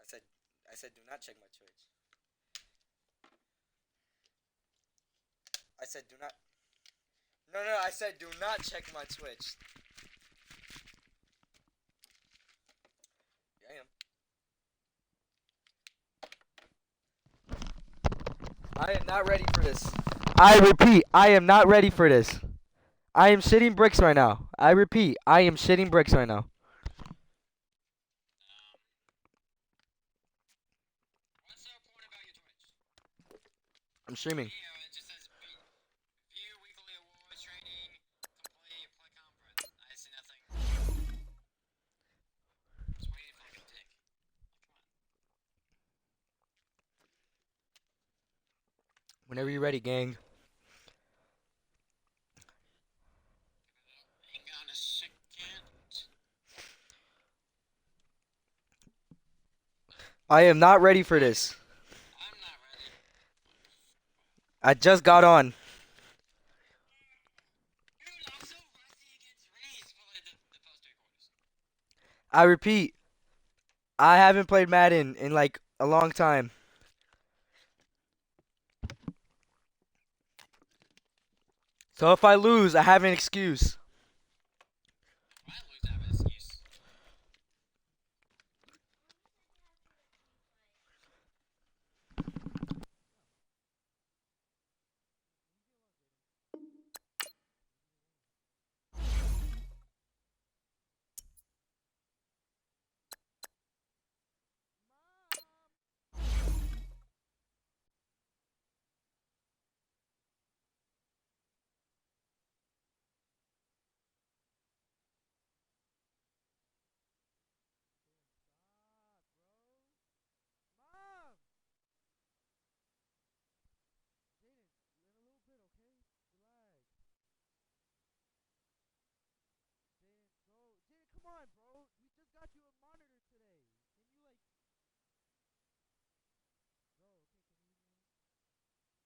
I said, I said, do not check my Twitch. I said, do not. No, no, I said, do not check my Twitch. Yeah, I am. I am not ready for this. I repeat, I am not ready for this. I am shitting bricks right now. I repeat, I am shitting bricks right now. What's the point about your Twitch? I'm streaming. Yeah, it just says view weekly awards training, complete, play conference. I see nothing. Just waiting for like a tick. Come on. Whenever you're ready, gang. Hang on a second. I am not ready for this. I'm not ready. I just got on. Dude, I'm so rusty against Reese for like the first 3 quarters. I repeat, I haven't played Madden in like a long time. So if I lose, I have an excuse. If I lose, I have an excuse. Come on, bro. We just got you a monitor today. Can you like, bro? Okay, can you hear me? Andrew, I'm waiting for you. You don't even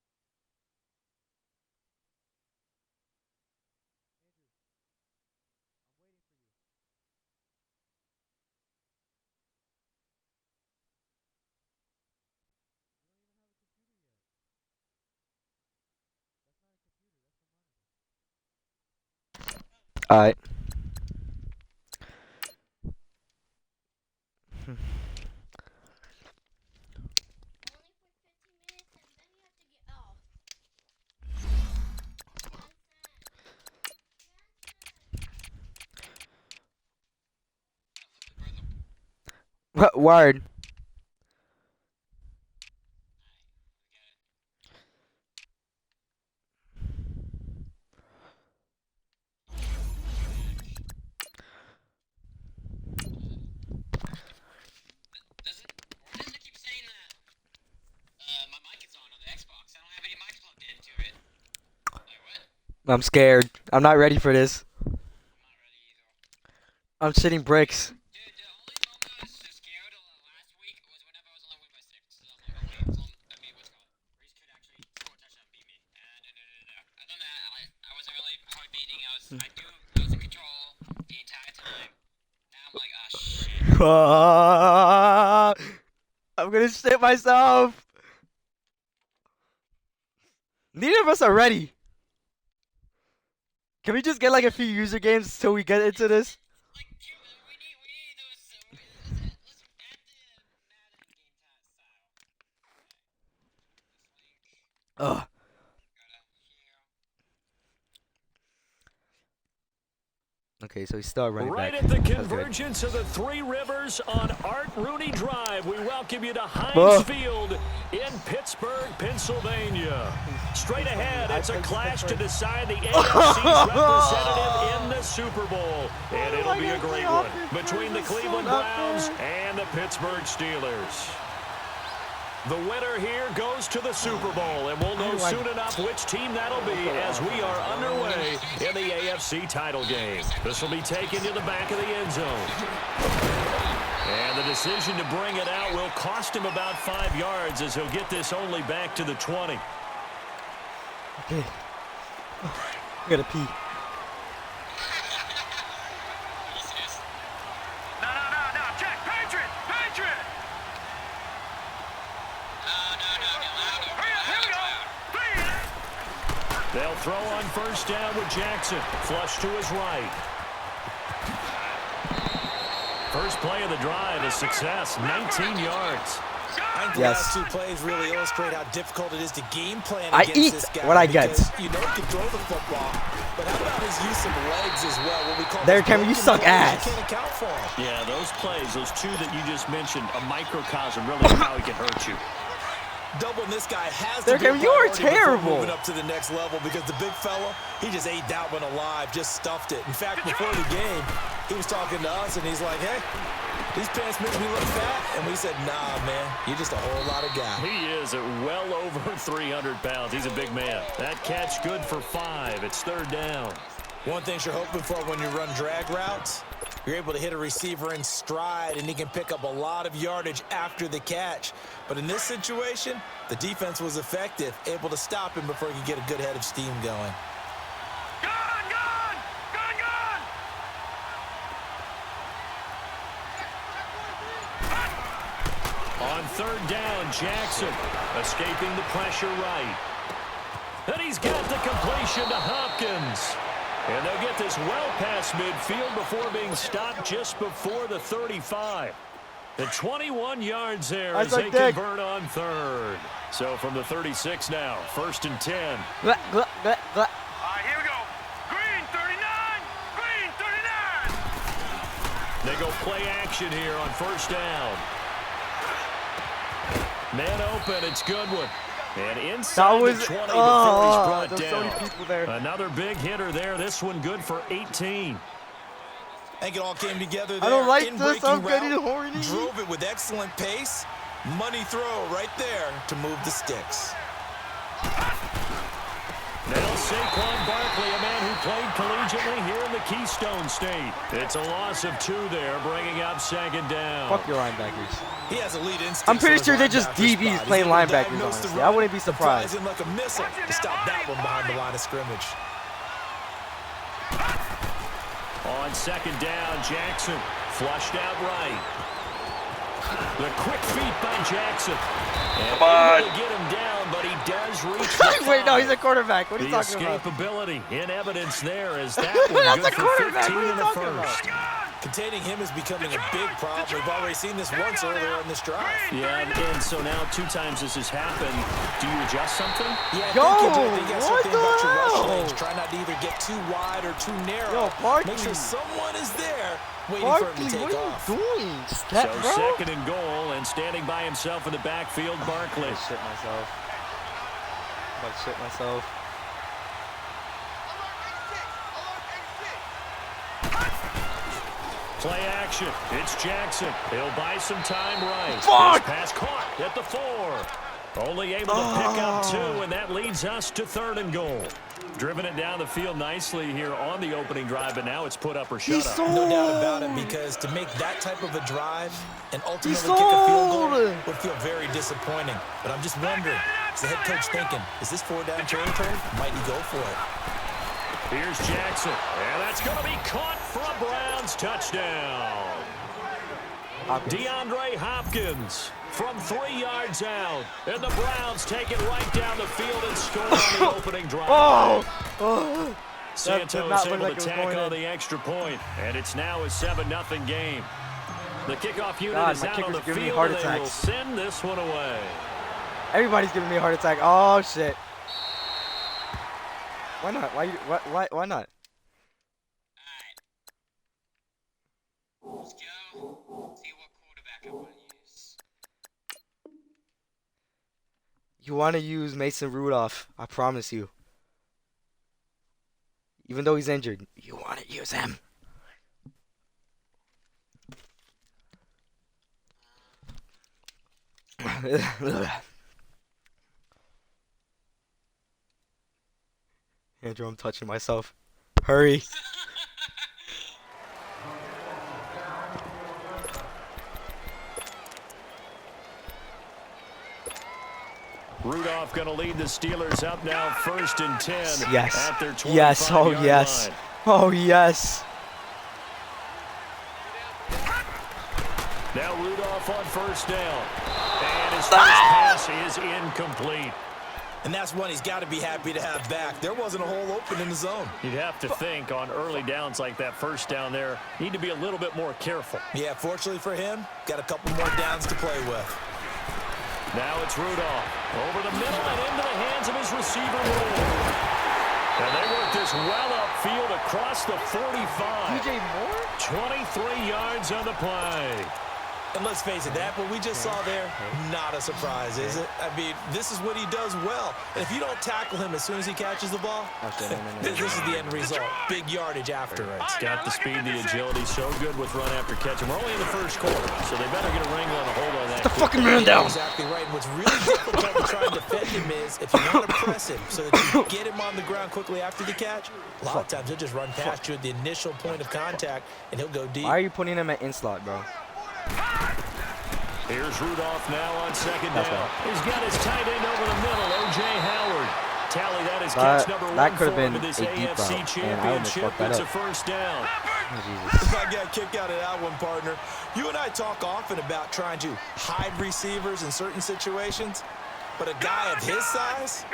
have a computer yet. That's not a computer. That's a monitor. All right. Word. Why does it keep saying that? My mic is on the Xbox. I don't have any mics plugged into it. Like what? I'm scared. I'm not ready for this. I'm not ready either. I'm shitting bricks. Dude, the only moment I was so scared last week was whenever I was only winning by 6. So I'm like, okay, what's it called? Reese could actually score a touchdown and beat me. No. Other than that, I wasn't really hard beating. I was in control the entire time. Now I'm like, ah, shit. I'm gonna shit myself. Neither of us are ready. Can we just get like a few user games till we get into this? Like, we need those. Let's add the Madden game style. Ugh. Okay, so he's still running right back. at the That's good. convergence of the Three Rivers on Art Rooney Drive, we welcome you to Heinz Field in Pittsburgh, Pennsylvania. Straight ahead, it's a clash to decide the AFC's representative in the Super Bowl. And it'll be a great one between the Cleveland Browns and the Pittsburgh Steelers. The winner here goes to the Super Bowl, and we'll know soon enough which team that'll be as we are underway in the AFC title game. This will be taken to the back of the end zone. And the decision to bring it out will cost him about 5 yards as he'll get this only back to the 20. Okay. I gotta pee. No, Jack, Patriot! throw on first down with Jackson. Flush to his right. First play of the drive is success, 19 yards. I think the last two plays really illustrate how difficult it is to game plan I against eat this guy. what I get. You know he can throw the football, but how about his use of legs as well? What we call Derrick Henry, you suck ass. You can't account for him. Yeah, those plays, those two that you just mentioned, a microcosm really of how he can hurt you. Doubling this guy has Derrick to be a Henry, you are priority before terrible. moving up to the next level because the big fella, he just ate that one alive, just stuffed it. In fact, before the game, he was talking to us, and he's like, hey, these pants make me look fat. And we said, nah, man, you're just a whole lot of guy. He is at well over 300 pounds. He's a big man. That catch good for 5. It's third down. One thing you're hoping for when you run drag routes, you're able to hit a receiver in stride, and he can pick up a lot of yardage after the catch. But in this situation, the defense was effective, able to stop him before he could get a good head of steam going. On third down, Jackson escaping the pressure right. And he's got the completion to Hopkins. And they'll get this well past midfield before being stopped just before the 35. The 21 yards there as they convert on third. So from the 36 now, first and 10. All right, here we go. Green 39, green 39. They go play action here on first down. Man open, it's Goodwin. And inside the 20 before he's brought down. So many people there. Another big hitter there. This one good for 18. I think it all came together there. I don't like in this. I'm getting route, horny. Drove it with excellent pace. Money throw right there to move the sticks. Now Saquon Barkley, a man who played collegiately here in the Keystone State. It's a loss of 2 there, bringing up second down. Fuck your linebackers. He has a lead instinct. I'm pretty sure they're just DBs playing linebackers, honestly. I wouldn't be surprised. Him like a missile to stop that one behind the line of scrimmage. On second down, Jackson flushed out right. The quick feet by Jackson. And able to get him down, but he does reach the Wait, no, 5. he's a quarterback. What are you The talking about? escapability in evidence there as that one That's good a for quarterback. 15 What are you in the talking first. Containing him is becoming a big problem. We've already seen this once earlier in this drive. Yeah, and so now 2 times this has happened. Do you adjust something? Yeah, I Yo, think you do. I think you got what something the about your rush hell? lanes. Try not to either get too wide or too narrow. Yo, Barkley. Make sure someone is there waiting Barkley, for him to take what are off. you doing? Step, So bro. second and goal, and standing by himself in the backfield, Barkley. I'm about to shit myself. I'm about to shit myself. Play action. It's Jackson. He'll buy some time right. Fuck! His pass caught at the 4. Only able to pick up 2, and that leads us to third and goal. Driven it down the field nicely here on the opening drive, but now it's put up or shut up. No doubt about it, because to make that type of a drive and ultimately kick a field goal would feel very disappointing. But I'm just wondering, is the head coach thinking, is this 4-down territory? Might he go for it? Here's Jackson, and that's going to be caught for a Browns touchdown. DeAndre Hopkins from 3 yards out, and the Browns take it right down the field and score on the opening drive. Santos able to tack on the extra point, and it's now a 7-0 game. The kickoff unit is out on the field, and they will send this one away. Everybody's giving me a heart attack. Oh shit. Why not? Why not? Alright. Let's go. See what quarterback I want to use. You want to use Mason Rudolph. I promise you. Even though he's injured, you want to use him. Andrew, I'm touching myself. Hurry. Rudolph going to lead the Steelers up now, 1st and 10. Yes. At their 25 Yes. Oh, yard yes. line. Oh, yes. Now Rudolph on 1st down. And his first pass is incomplete. And that's one he's got to be happy to have back. There wasn't a hole open in the zone. You'd have to think on early downs like that first down there, need to be a little bit more careful. Yeah, fortunately for him, got a couple more downs to play with. Now it's Rudolph. Over the middle and into the hands of his receiver. And they work this well upfield across the 45. DJ Moore? 23 yards on the play. And let's face it, that what we just saw there, not a surprise, is it? I mean, this is what he does well. And if you don't tackle him as soon as he catches the ball, this is the end result. Big yardage after it. It's got the speed, the agility, so good with run after catch. And we're only in the first quarter, so they better get a wrangle and a hold on that. Get the fucking man down. Exactly right. And what's really difficult to try and defend him is if you want to press him so that you get him on the ground quickly after the catch, a lot of times he'll just run past you at the initial point of contact, and he'll go deep. Why are you putting him at in-slot, bro? Here's Rudolph now on second down. He's got his tight end over the middle, O.J. Howard. Tally that is catch number that 1 could have for him been in this a deep AFC route, and I almost championship. fucked that It's up. a first down. Oh, Jesus. I got kicked out of that one, partner. You and I talk often about trying to hide receivers in certain situations, but a guy of his size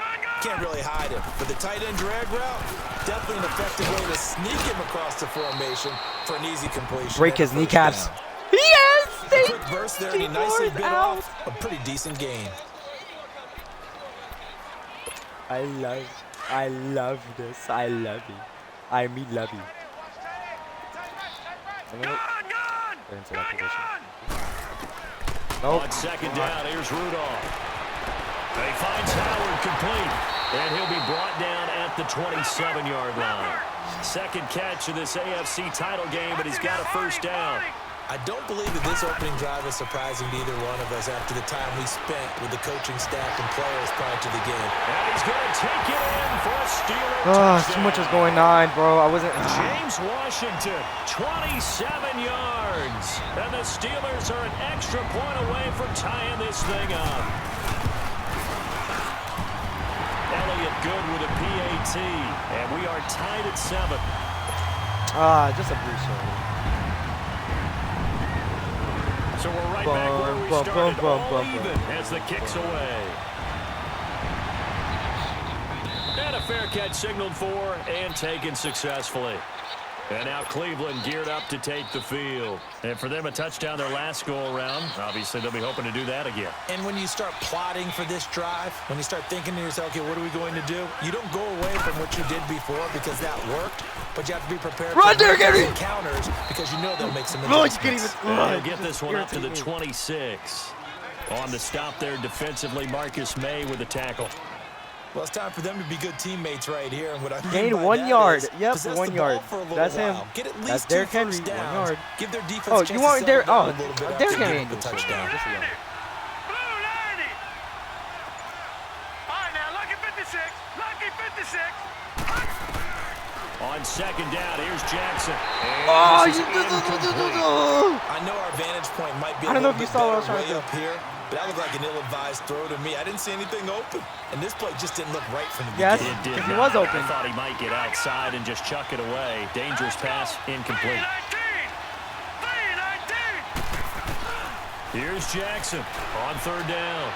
can't really hide him. But the tight end drag route, definitely an effective way to sneak him across the formation for an easy completion. Break his kneecaps. Yes! A quick burst there, and he nicely bit off a pretty decent gain. I love this. I love it. I mean love it. Into that position. Nope. On second down, here's Rudolph. He finds Howard complete, and he'll be brought down at the 27-yard line. Second catch of this AFC title game, but he's got a first down. I don't believe that this opening drive is surprising to either one of us after the time we spent with the coaching staff and players prior to the game. And he's going to take it in for a Steeler touchdown. Too much was going on, bro. I wasn't. James Washington, 27 yards. And the Steelers are an extra point away from tying this thing up. Elliott good with a PAT. And we are tied at 7. Just a blue shot. So we're right back where we started, all even as the kick's away. And a fair catch signaled for and taken successfully. And now Cleveland geared up to take the field. And for them, a touchdown their last go-around. Obviously, they'll be hoping to do that again. And when you start plotting for this drive, when you start thinking to yourself, okay, what are we going to do? You don't go away from what you did before because that worked, but you have to be prepared for encounters because you know they'll make some adjustments. They'll get this one up to the 26. On the stop there defensively, Marcus May with the tackle. Well, it's time for them to be good teammates right here. And what I mean Gained by 1 that yard. is Yep, possess 1 the yard. ball for a little That's him. while. Get at least That's 2 Derrick Henry. first 1 downs. yard. Give their defense Oh, a chance you to want settle Derrick? down Oh, a little bit after Derrick getting Henry. the touchdown. Just a yard. Blue 90. All right, now, lucky 56. Lucky 56. On second down, here's Jackson. Oh, this is incomplete. I know our vantage point might be a I don't know little if you bit saw what I was better trying to way do. up here, but that looked like an ill-advised throw to me. I didn't see anything open, and this play just didn't look right from the Yes. beginning. It did If he not. was open. I thought he might get outside and just chuck it away. Dangerous pass, incomplete. 3-19. Here's Jackson on third down.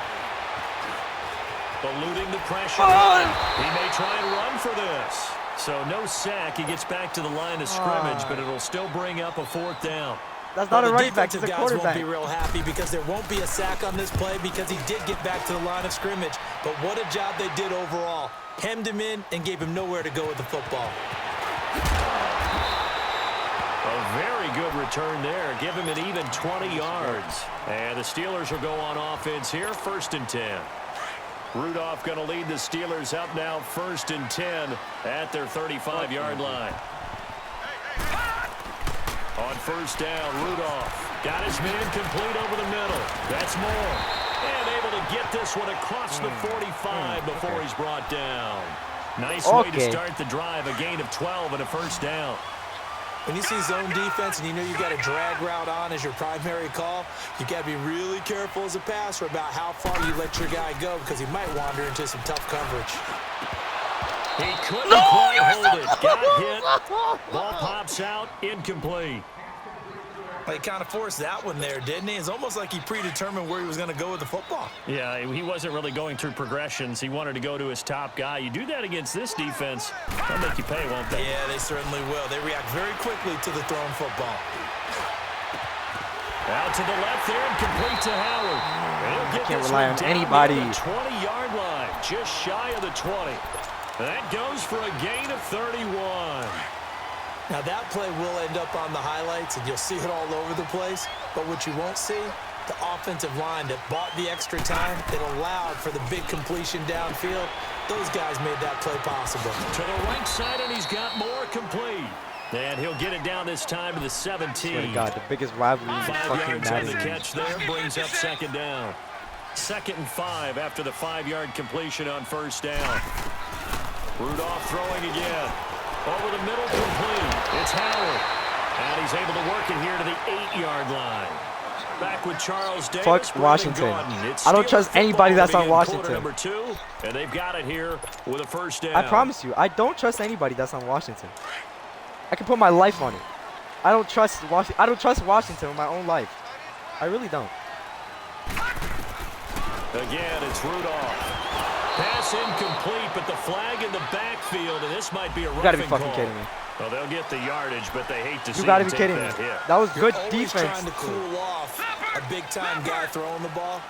Eluding the pressure. He may try and run for this. So no sack. He gets back to the line of scrimmage, but it'll still bring up a fourth down. That's not a The running back. It's defensive a guys won't quarterback. be real happy because there won't be a sack on this play because he did get back to the line of scrimmage. But what a job they did overall. Hemmed him in and gave him nowhere to go with the football. A very good return there. Give him an even 20 yards. And the Steelers will go on offense here, 1st and 10. Rudolph going to lead the Steelers up now, 1st and 10 at their 35-yard line. On first down, Rudolph got his man complete over the middle. That's Moore. And able to get this one across the 45 before he's brought down. Nice way to start the drive, a gain of 12 and a first down. When you see zone defense and you know you've got a drag route on as your primary call, you got to be really careful as a passer about how far you let your guy go because he might wander into some tough coverage. He couldn't quite hold it. Got hit. Ball pops out, incomplete. Well, he kind of forced that one there, didn't he? It's almost like he predetermined where he was going to go with the football. Yeah, he wasn't really going through progressions. He wanted to go to his top guy. You do that against this defense, they'll make you pay, won't they? Yeah, they certainly will. They react very quickly to the thrown football. Out to the left there and complete to Howard. I can't rely on anybody. 20-yard line, just shy of the 20. That goes for a gain of 31. Now, that play will end up on the highlights, and you'll see it all over the place. But what you won't see, the offensive line that bought the extra time, that allowed for the big completion downfield, those guys made that play possible. To the right side, and he's got more complete. And he'll get it down this time to the 17. Swear to God, the biggest rivalry in 5 fucking yards on the Madden. catch there, brings up second down. 2nd and 5 after the 5-yard completion on first down. Rudolph throwing again. Over the middle, complete. It's Howard. And he's able to work it here to the 8-yard line. Back with Charles Davis. Fuck Washington. I don't trust anybody that's on Washington. Number 2, and they've got it here with a first down. I promise you, I don't trust anybody that's on Washington. I can put my life on it. I don't trust Washington with my own life. I really don't. Again, it's Rudolph. Pass incomplete, but the flag in the backfield, and this might be a roughing call. You gotta be fucking kidding me. Well, they'll get the yardage, but they hate to see You gotta him be take kidding me. that hit. That was good You're always defense. trying to cool off a big-time guy throwing the ball,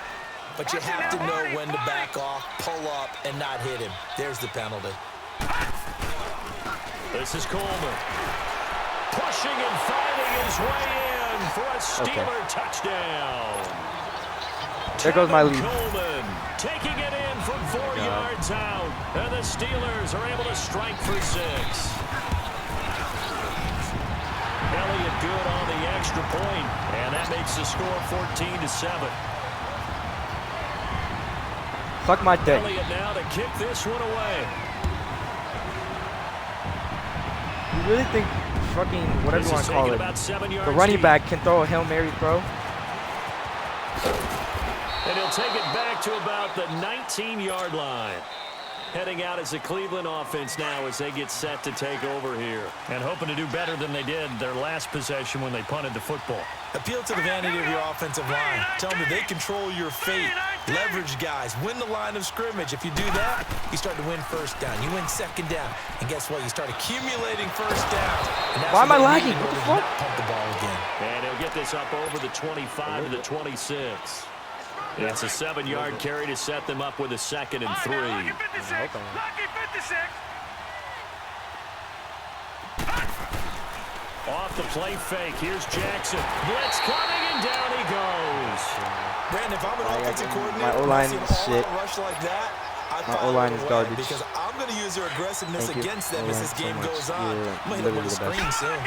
but you have to know when to back off, pull up, and not hit him. There's the penalty. This is Coleman. Pushing and fighting his way in for a Steeler touchdown. There goes my lead. Coleman taking it in from 4 yards out. And the Steelers are able to strike for 6. Elliott good on the extra point, and that makes the score 14-7. Fuck my dick. Elliott now to kick this one away. You really think fucking whatever you want to call it, about 7 yards the running deep. back can throw a Hail Mary throw? And he'll take it back to about the 19-yard line. Heading out as the Cleveland offense now as they get set to take over here. And hoping to do better than they did their last possession when they punted the football. Appeal to the vanity of your offensive line. Tell them that they control your fate. Leverage guys. Win the line of scrimmage. If you do that, you start to win first down. You win second down. And guess what? You start accumulating first downs. And that's Why am I what they lagging? need in What the order to fuck? not pump the ball again. And he'll get this up over the 25 to the 26. It's a 7-yard carry to set them up with a 2nd and 3. Lucky 56. Lucky 56. Off the play fake. Here's Jackson. Blitz coming, and down he goes. Brandon, if I'm an offensive coordinator, my O-line and I is see an shit. all-out rush like that, My O-line is garbage. Because I'm going to use their aggressiveness Thank you. against them as this So game much. goes on. You're I'm going to hit them with a literally the screen best. soon.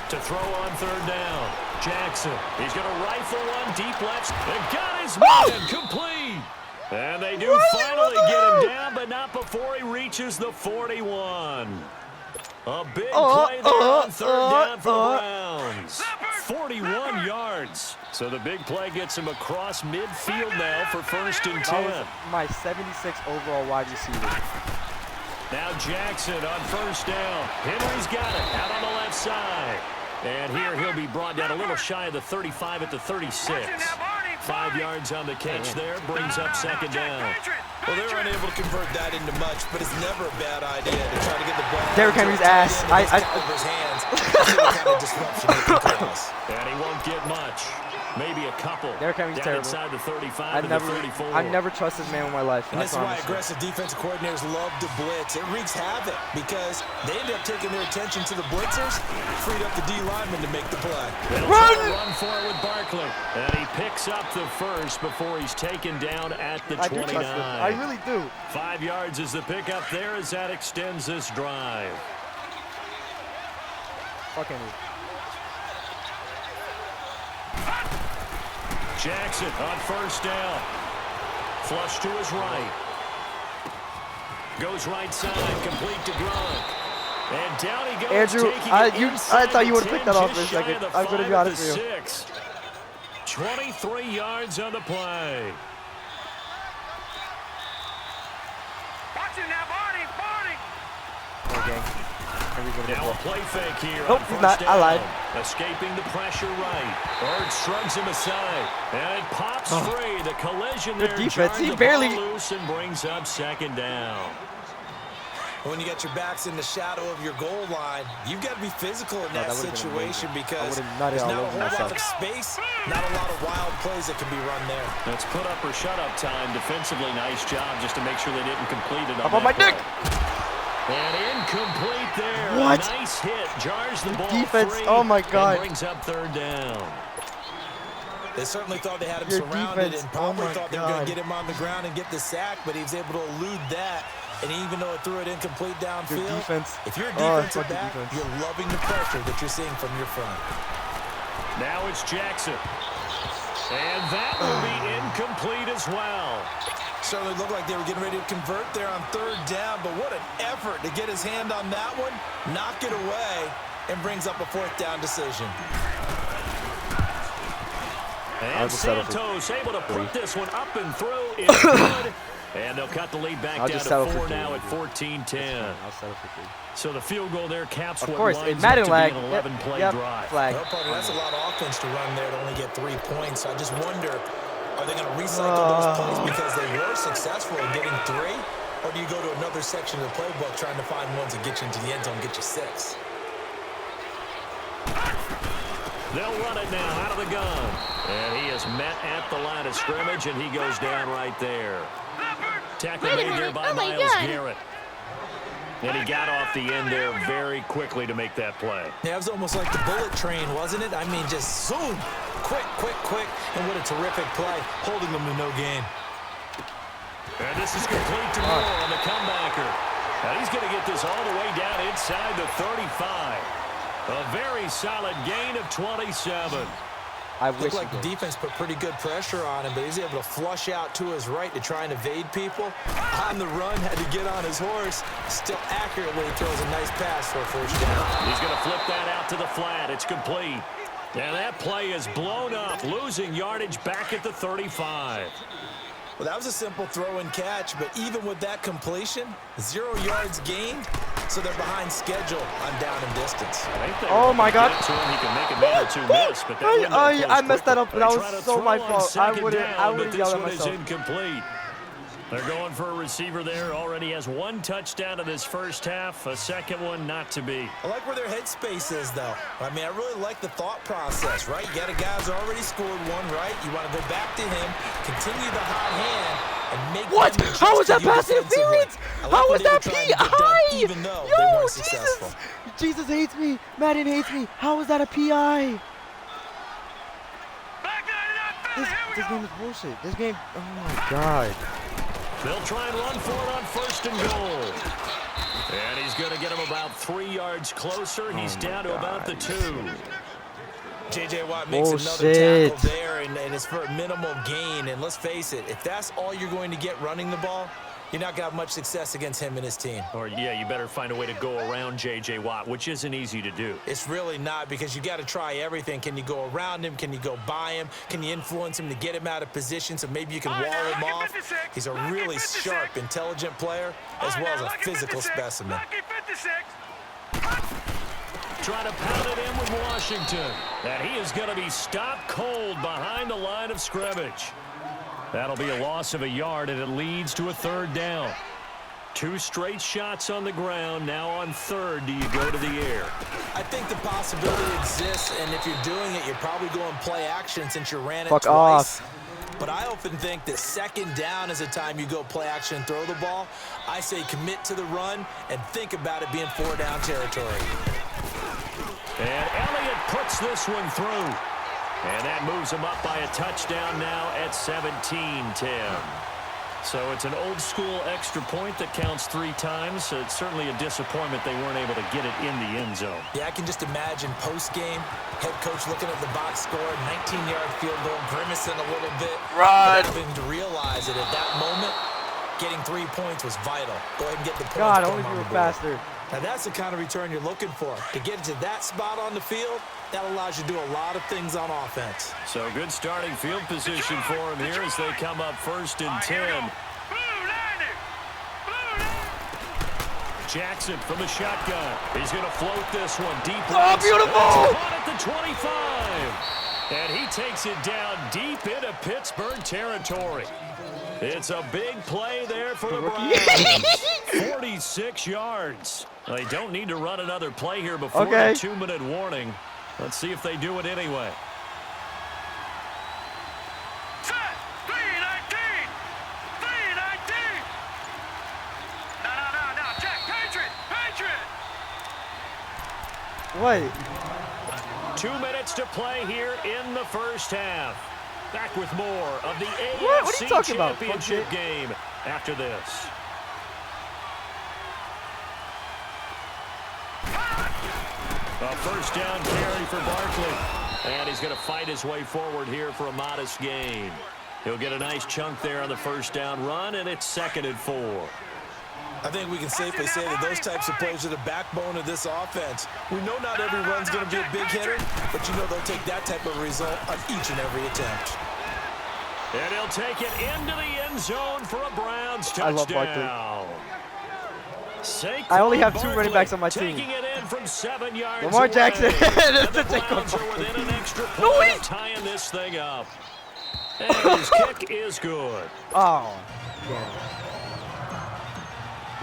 To throw on 3rd down. Jackson. He's going to rifle one deep left. And got his man complete. And they do finally get him down, but not before he reaches the 41. A big play there on 3rd down for the Browns. 41 yards. So the big play gets him across midfield now for 1st and 10. That was my 76 overall wide receiver. Now Jackson on 1st down. Henry's got it out on the left side. And here he'll be brought down a little shy of the 35 at the 36. 5 yards on the catch there, brings up 2nd down. Well, they're unable to convert that into much, but it's never a bad idea to try to get the ball. Derrick Henry's ass. Over his hands. See what kind of disruption he can cause. And he won't get much. Maybe a couple. Derrick Henry's down terrible. inside the 35 to the 34. I never trust this man with my life. And I this is why promise you. aggressive defensive coordinators love to blitz. It wreaks havoc because they end up taking their attention to the blitzers, freed up the D lineman to make the play. They'll run for it with Barkley. And he picks up the first before he's taken down at the 29. I do trust him. I really do. 5 yards is the pickup there as that extends this drive. Fuck Henry. Jackson on 1st down. Flush to his right. Goes right side, complete to Gronk. And down he goes. Andrew, taking I it thought you would have inside picked that off the for a 10, second. just shy I'm of going to the be honest 5 with you. at the 6. 23 yards on the play. Now a play fake here. Nope, on he's first not. I lied. down. Escaping the pressure right. Bird shrugs him aside. And it pops free. The collision Good there defense. jarred He the barely- ball loose and brings up second down. When you got your backs in the shadow of your goal line, you've got to be physical in that that would've been situation amazing. because I would've nutted there's all not a over whole myself. lot of space, not a lot of wild plays that can be run there. That's put up or shut up time. Defensively, nice job just to make sure they didn't complete it on Up on that my dick. play. And incomplete there. What? A nice hit. Jars the ball defense, free. oh my God. And brings up third down. They certainly thought they had him Your surrounded defense, and probably oh my thought they were going God. to get him on the ground and get the sack, but he was able to elude that. And even though it threw it incomplete downfield, Your defense. if you're a Oh, defensive fucking back, defense. you're loving the pressure that you're seeing from your front. Now it's Jackson. And that will be incomplete as well. Certainly looked like they were getting ready to convert there on third down, but what an effort to get his hand on that one, knock it away, and brings up a fourth down decision. And just settle for Santos able to put this one up and through. It's good. And they'll cut the lead back I'll down just to settle for 4 three, now at dude. 14-10. I'll settle for 3. So the field goal there caps Of what course, winds in Madden up to lag. be an 11-play Yep, drive. flag. Well, partner, that's a lot of offense to run there to only get 3 points. I just wonder, are they going to recycle those points because they were successful in getting 3? Or do you go to another section of the playbook trying to find ones that get you into the end zone, get you 6? They'll run it now out of the gun. And he is met at the line of scrimmage, and he goes down right there. Tackle Wait a made there minute. by Oh, my Myles God. Garrett. And he got off the end there very quickly to make that play. Yeah, it was almost like the bullet train, wasn't it? I mean, just zoom, quick, quick, quick, and what a terrific play, holding them to no gain. And this is complete to Moore on the comebacker. And he's going to get this all the way down inside the 35. A very solid gain of 27. I wish Looked like he the did. defense put pretty good pressure on him, but he's able to flush out to his right to try and evade people. On the run, had to get on his horse. Still accurately throws a nice pass for a first down. He's going to flip that out to the flat. It's complete. And that play is blown up, losing yardage back at the 35. Well, that was a simple throw and catch, but even with that completion, 0 yards gained, so they're behind schedule on down and distance. I think they Oh were my gonna God. get it to him. He can make a man or two miss, but that window I closed messed that up. quickly. That They was try to so throw my on fault. I second would've- down, I would've but yelled this at one is myself. incomplete. They're going for a receiver there. Already has 1 touchdown in this first half. A second one not to be. I like where their headspace is, though. I mean, I really like the thought process, right? You got a guy who's already scored 1, right? You want to go back to him, continue the hot hand, and make What? them adjust How was to that you pass defensively. interference? I like How what was they were that trying to get done, PI? even though they Yo, weren't successful. Jesus hates me. Madden hates me. How was that a PI? This game is bullshit. This game, oh my God. They'll try and run for it on first and goal. And he's going to get him about 3 yards closer. He's down to about the 2. J.J. Watt makes another Bullshit. tackle there, and it's for a minimal gain. And let's face it, if that's all you're going to get running the ball, you're not going to have much success against him and his team. Or, yeah, you better find a way to go around J.J. Watt, which isn't easy to do. It's really not, because you got to try everything. Can you go around him? Can you go by him? Can you influence him to get him out of position so maybe you can wall him off? He's a really sharp, intelligent player as well as a physical specimen. Trying to pound it in with Washington. And he is going to be stopped cold behind the line of scrimmage. That'll be a loss of a yard, and it leads to a third down. 2 straight shots on the ground. Now on third, do you go to the air? I think the possibility exists, and if you're doing it, you're probably going play action since you ran it Fuck twice. off. But I often think that second down is the time you go play action and throw the ball. I say commit to the run and think about it being 4-down territory. And Elliott puts this one through. And that moves him up by a touchdown now at 17-10. So it's an old-school extra point that counts 3 times. So it's certainly a disappointment they weren't able to get it in the end zone. Yeah, I can just imagine post-game, head coach looking at the box score, 19-yard field goal, grimacing a little bit. Run. But having to realize that at that moment, getting 3 points was vital. Go ahead and get the points. God, put only them on if you the were board. faster. Now, that's the kind of return you're looking for. To get to that spot on the field, that allows you to do a lot of things on offense. So good starting field position for him here as they come up 1st and 10. Jackson from the shotgun. He's going to float this one deep. Oh, beautiful! Caught at the 25. And he takes it down deep into Pittsburgh territory. It's a big play there for the Browns. 46 yards. They don't need to run another play here before the 2-minute warning. Let's see if they do it anyway. Set. 319. 319. No. Check. Patriot. What? 2 minutes to play here in the first half. Back with more of the AFC What are you talking about, Championship game after this. A first down carry for Barkley. And he's going to fight his way forward here for a modest gain. He'll get a nice chunk there on the first down run, and it's 2nd and 4. I think we can safely say that those types of plays are the backbone of this offense. We know not every run's going to be a big hitter, but you know they'll take that type of result on each and every attempt. And he'll take it into the end zone for a Browns touchdown. I love Barkley. I only have 2 running backs on my team. Taking it in from 7 yards Lamar Jackson. and the Browns are within an extra point of tying this thing up. And his kick is good. Oh. Yeah.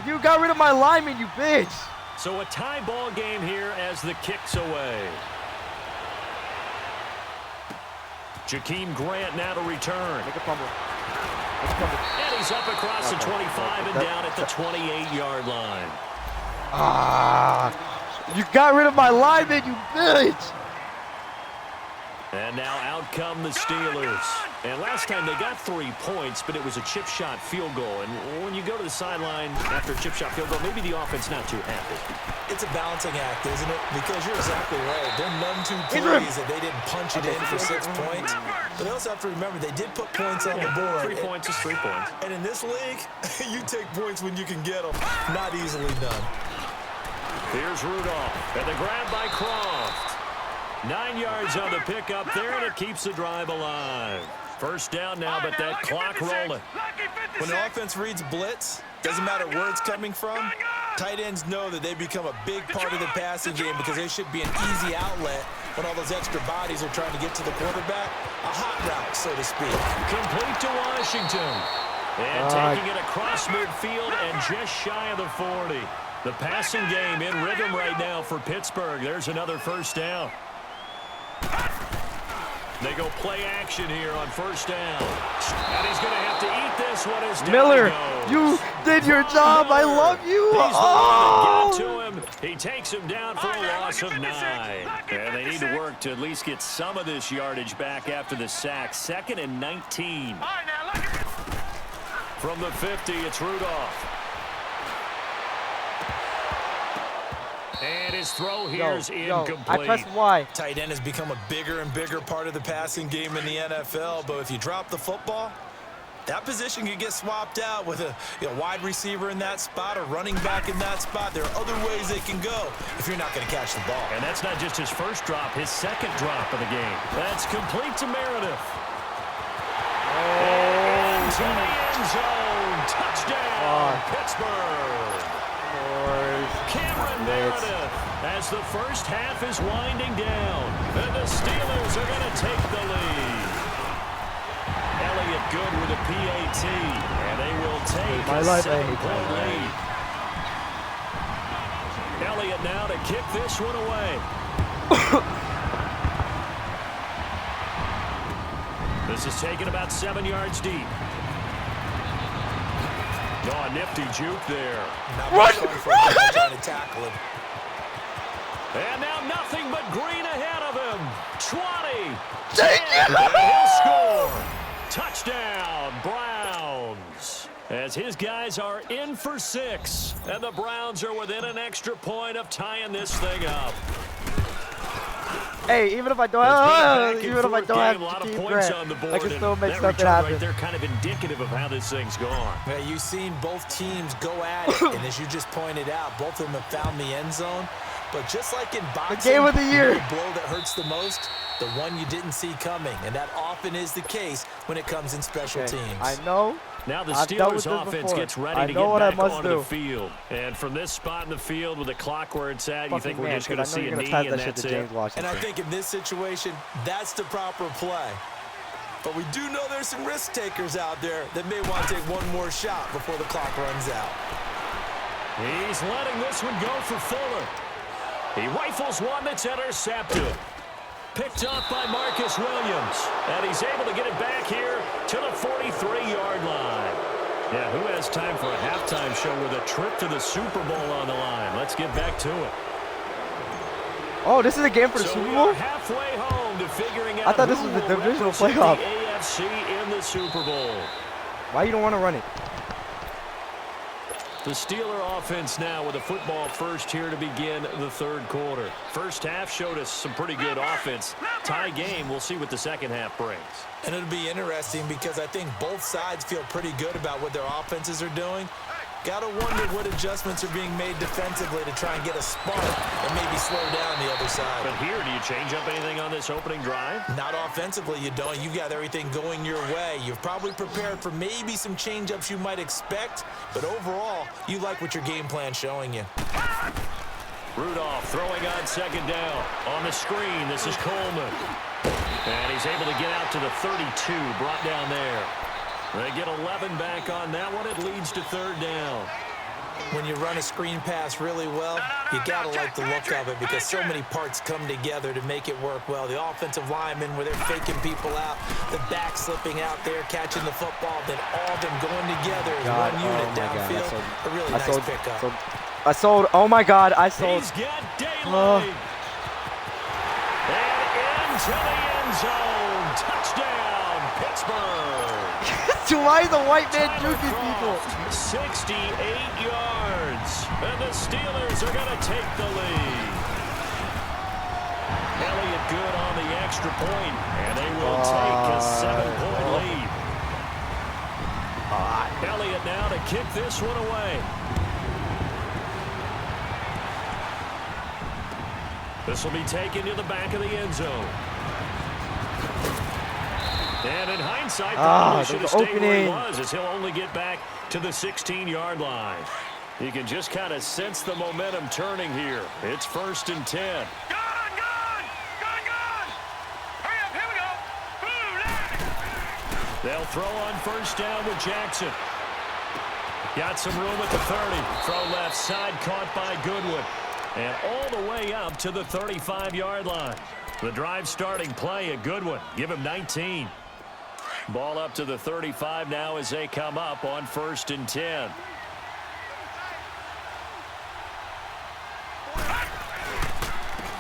You got rid of my lineman, you bitch. So a tie ball game here as the kick's away. Jakeem Grant now to return. Make a fumble. And he's up across the 25 and down at the 28-yard line. You got rid of my lineman, you bitch. And now out come the Steelers. And last time they got 3 points, but it was a chip shot field goal. And when you go to the sideline after a chip shot field goal, maybe the offense not too happy. It's a balancing act, isn't it? Because you're exactly right. There are none too plays that they didn't punch it in for 6 points. But they also have to remember they did put points on the board. 3 points is 3 points. And in this league, you take points when you can get them. Not easily done. Here's Rudolph. And the grab by Croft. 9 yards on the pickup there, and it keeps the drive alive. First down now, but that clock rolling. When an offense reads blitz, doesn't matter where it's coming from, tight ends know that they become a big part of the passing game because they should be an easy outlet when all those extra bodies are trying to get to the quarterback. A hot route, so to speak. Complete to Washington. And taking it across midfield and just shy of the 40. The passing game in rhythm right now for Pittsburgh. There's another first down. They go play action here on first down. And he's going to have to eat this one as Miller, down he you did your job. I love you. He's the one that got to him. He takes him down for a loss of 9. And they need to work to at least get some of this yardage back after the sack. 2nd and 19. From the 50, it's Rudolph. And his throw here is incomplete. I pressed Y. Tight end has become a bigger and bigger part of the passing game in the NFL, but if you drop the football, that position could get swapped out with a wide receiver in that spot, a running back in that spot. There are other ways they can go if you're not going to catch the ball. And that's not just his first drop, his second drop of the game. That's complete to Meredith. Into the end zone. Touchdown, Pittsburgh. Cameron Meredith as the first half is winding down. And the Steelers are going to take the lead. Elliott good with a PAT. And they will take a 7-point lead. Elliott now to kick this one away. This is taken about 7 yards deep. Oh, a nifty juke there. Run! Trying to tackle him. And now nothing but green ahead of him. 20. Take it! And he'll score. Touchdown, Browns. As his guys are in for 6. And the Browns are within an extra point of tying this thing up. Hey, even if I don't have Jakeem Grant, I can still make something happen. Right there kind of indicative of how this thing's gone. Yeah, you've seen both teams go at it, and as you just pointed out, both of them have found the end zone. But just like in boxing, the game of the year, the blow that hurts the most, the one you didn't see coming, and that often is the case when it comes in special teams. I know Now the I've dealt with Steelers this offense before. gets ready I to know get what I back must onto do. the field. And from this spot in the field with the clock where it's at, you think we're Man, just going to 'cause I know see you're a gonna knee pass and that shit that's to it? James Washington. And I think in this situation, that's the proper play. But we do know there's some risk takers out there that may want to take one more shot before the clock runs out. He's letting this one go for Fuller. He rifles one that's intercepted. Picked up by Marcus Williams. And he's able to get it back here to the 43-yard line. Yeah, who has time for a halftime show with a trip to the Super Bowl on the line? Let's get back to it. Oh, this is a game for the So Super we Bowl? are halfway home to figuring out I thought this who was the will divisional represent playoff. the AFC in the Super Bowl. Why you don't want to run it? The Steeler offense now with a football first here to begin the third quarter. First half showed us some pretty good offense. Tie game, we'll see what the second half brings. And it'll be interesting because I think both sides feel pretty good about what their offenses are doing. Gotta wonder what adjustments are being made defensively to try and get a spark and maybe slow down the other side. But here, do you change up anything on this opening drive? Not offensively, you don't. You got everything going your way. You've probably prepared for maybe some change-ups you might expect, but overall, you like what your game plan's showing you. Rudolph throwing on second down. On the screen, this is Coleman. And he's able to get out to the 32, brought down there. They get 11 back on that one. It leads to third down. When you run a screen pass really well, you got to like the look of it because so many parts come together to make it work well. The offensive linemen, where they're faking people out, the back slipping out there, catching the football, then all of them going together as one unit downfield. A really nice pickup. I sold. Oh, my God. I sold. He's got daylight. And into the end zone. Touchdown, Pittsburgh. Why is the white man juking people? 68 yards. And the Steelers are going to take the lead. Elliott good on the extra point, and they will take a 7-point lead. Elliott now to kick this one away. This will be taken to the back of the end zone. And in hindsight, probably should have stayed where he was, as he'll only get back to the 16-yard line. You can just kind of sense the momentum turning here. It's 1st and 10. Gone! Hurry up, here we go! Blue line! They'll throw on first down with Jackson. Got some room at the 30. Throw left side, caught by Goodwin. And all the way up to the 35-yard line. The drive starting play, a good one. Give him 19. Ball up to the 35 now as they come up on 1st and 10.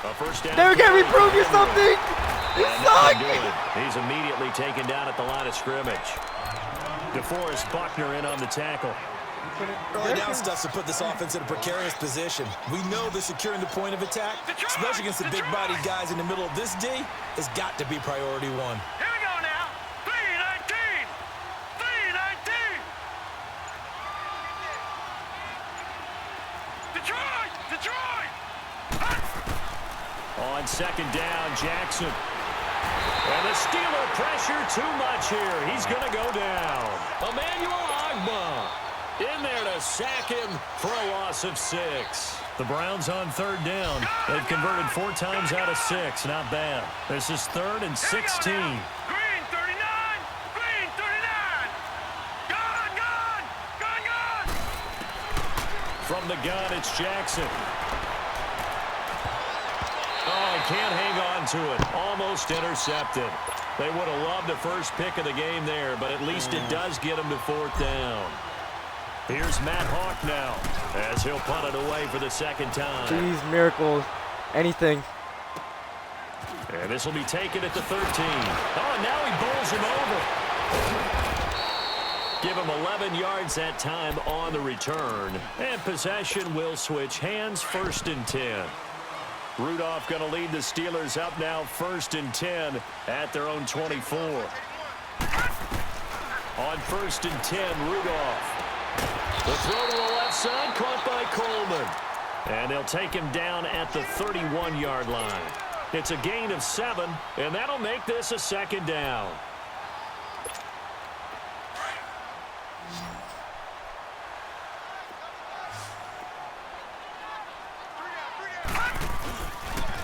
A first down. Never can we prove you something? You suck! He's immediately taken down at the line of scrimmage. DeForest Buckner in on the tackle. Early down stuff to put this offense in a precarious position. We know that securing the point of attack, especially against the big-bodied guys in the middle of this D, has got to be priority one. Here we go now! 3-19! 3-19! Detroit! On second down, Jackson. And the Steeler pressure too much here. He's going to go down. Emmanuel Ogbah in there to sack him for a loss of 6. The Browns on third down. They've converted 4 times out of 6. Not bad. This is 3rd and 16. Green 39! Green 39! Gone! From the gun, it's Jackson. Oh, he can't hang on to it. Almost intercepted. They would have loved the first pick of the game there, but at least it does get him to 4th down. Here's Matt Hawk now as he'll punt it away for the second time. Please, miracles. Anything. And this will be taken at the 13. Oh, and now he bowls him over. Give him 11 yards that time on the return. And possession will switch hands, 1st and 10. Rudolph going to lead the Steelers up now 1st and 10 at their own 24. On 1st and 10, Rudolph. The throw to the left side, caught by Coleman. And they'll take him down at the 31-yard line. It's a gain of 7, and that'll make this a 2nd down.